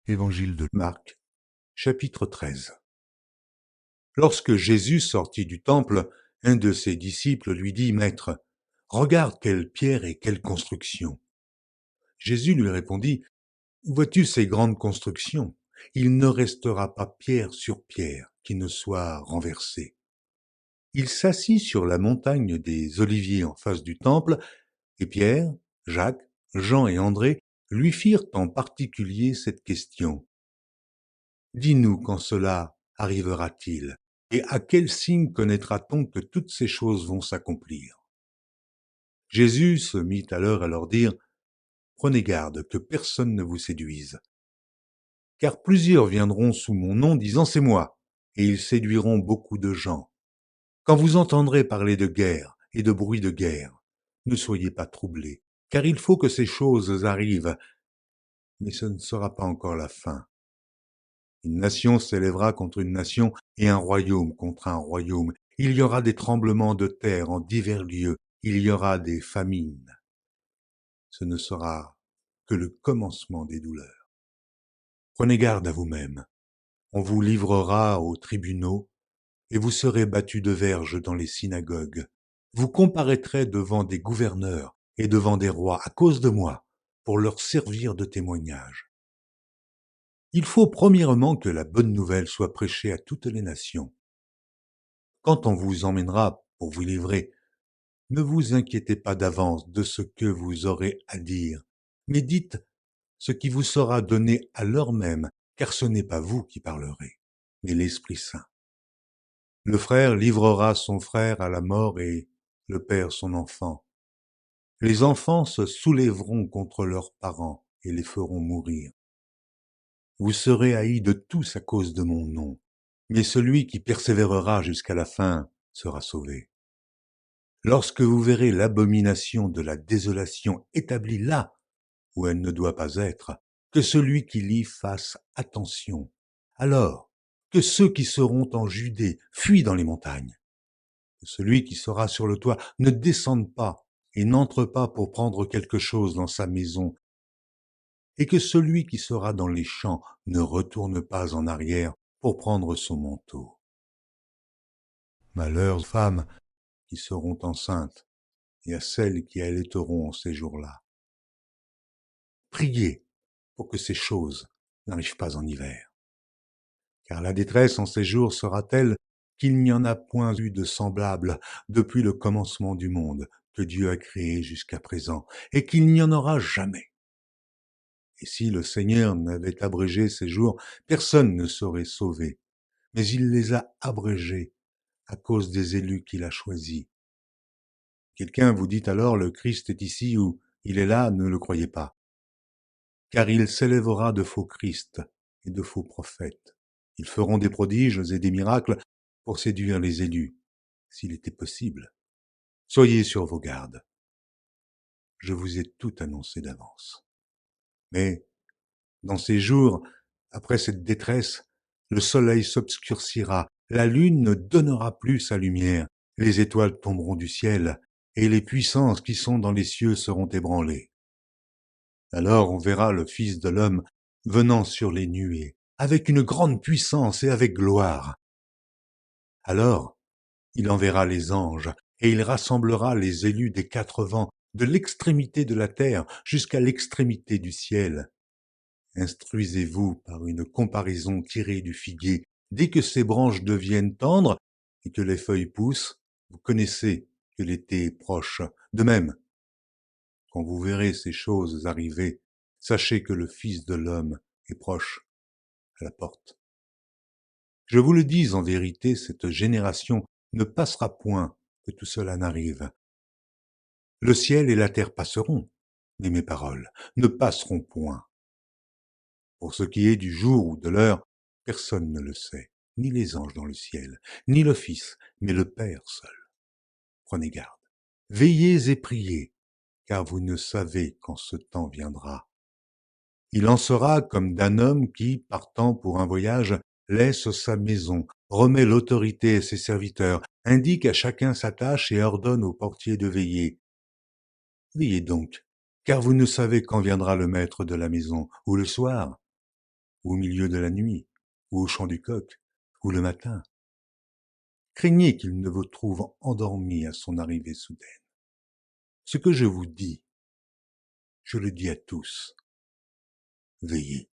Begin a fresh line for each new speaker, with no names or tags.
Évangile de Marc, chapitre 13. Lorsque Jésus sortit du temple, un de ses disciples lui dit, « Maître, regarde quelle pierre et quelle construction. » Jésus lui répondit, « Vois-tu ces grandes constructions? Il ne restera pas pierre sur pierre qui ne soit renversée. » Il s'assit sur la montagne des Oliviers en face du temple, et Pierre, Jacques, Jean et André lui firent en particulier cette question. « Dis-nous quand cela arrivera-t-il, et à quel signe connaîtra-t-on que toutes ces choses vont s'accomplir ?» Jésus se mit alors à leur dire, « Prenez garde que personne ne vous séduise. Car plusieurs viendront sous mon nom disant, c'est moi, et ils séduiront beaucoup de gens. Quand vous entendrez parler de guerre et de bruit de guerre, ne soyez pas troublés, car il faut que ces choses arrivent, mais ce ne sera pas encore la fin. Une nation s'élèvera contre une nation et un royaume contre un royaume. Il y aura des tremblements de terre en divers lieux. Il y aura des famines. Ce ne sera que le commencement des douleurs. Prenez garde à vous-même. On vous livrera aux tribunaux et vous serez battus de verges dans les synagogues. Vous comparaîtrez devant des gouverneurs et devant des rois à cause de moi, pour leur servir de témoignage. Il faut premièrement que la bonne nouvelle soit prêchée à toutes les nations. Quand on vous emmènera pour vous livrer, ne vous inquiétez pas d'avance de ce que vous aurez à dire, mais dites ce qui vous sera donné à l'heure même, car ce n'est pas vous qui parlerez, mais l'Esprit Saint. Le frère livrera son frère à la mort et le père son enfant. Les enfants se soulèveront contre leurs parents et les feront mourir. Vous serez haïs de tous à cause de mon nom, mais celui qui persévérera jusqu'à la fin sera sauvé. Lorsque vous verrez l'abomination de la désolation établie là où elle ne doit pas être, que celui qui lit fasse attention. Alors, que ceux qui seront en Judée fuient dans les montagnes. Que celui qui sera sur le toit ne descende pas et n'entre pas pour prendre quelque chose dans sa maison, et que celui qui sera dans les champs ne retourne pas en arrière pour prendre son manteau. Malheur aux femmes qui seront enceintes et à celles qui allaiteront en ces jours-là. Priez pour que ces choses n'arrivent pas en hiver. Car la détresse en ces jours sera telle qu'il n'y en a point eu de semblable depuis le commencement du monde que Dieu a créé jusqu'à présent, et qu'il n'y en aura jamais. Et si le Seigneur n'avait abrégé ces jours, personne ne serait sauvé, mais il les a abrégés à cause des élus qu'il a choisis. Quelqu'un vous dit alors, le Christ est ici ou il est là, ne le croyez pas. Car il s'élèvera de faux Christ et de faux prophètes. Ils feront des prodiges et des miracles pour séduire les élus, s'il était possible. Soyez sur vos gardes. Je vous ai tout annoncé d'avance. Mais, dans ces jours, après cette détresse, le soleil s'obscurcira, la lune ne donnera plus sa lumière, les étoiles tomberont du ciel, et les puissances qui sont dans les cieux seront ébranlées. Alors on verra le Fils de l'homme venant sur les nuées, avec une grande puissance et avec gloire. Alors, il enverra les anges, et il rassemblera les élus des quatre vents, de l'extrémité de la terre jusqu'à l'extrémité du ciel. Instruisez-vous par une comparaison tirée du figuier. Dès que ses branches deviennent tendres et que les feuilles poussent, vous connaissez que l'été est proche. De même, quand vous verrez ces choses arriver, sachez que le Fils de l'homme est proche, à la porte. Je vous le dis en vérité, cette génération ne passera point que tout cela n'arrive. Le ciel et la terre passeront, mais mes paroles ne passeront point. Pour ce qui est du jour ou de l'heure, personne ne le sait, ni les anges dans le ciel, ni le Fils, mais le Père seul. Prenez garde. Veillez et priez, car vous ne savez quand ce temps viendra. Il en sera comme d'un homme qui, partant pour un voyage, laisse sa maison, remet l'autorité à ses serviteurs, indique à chacun sa tâche et ordonne au portier de veiller. Veillez donc, car vous ne savez quand viendra le maître de la maison, ou le soir, ou au milieu de la nuit, ou au chant du coq, ou le matin. Craignez qu'il ne vous trouve endormi à son arrivée soudaine. Ce que je vous dis, je le dis à tous. Veillez.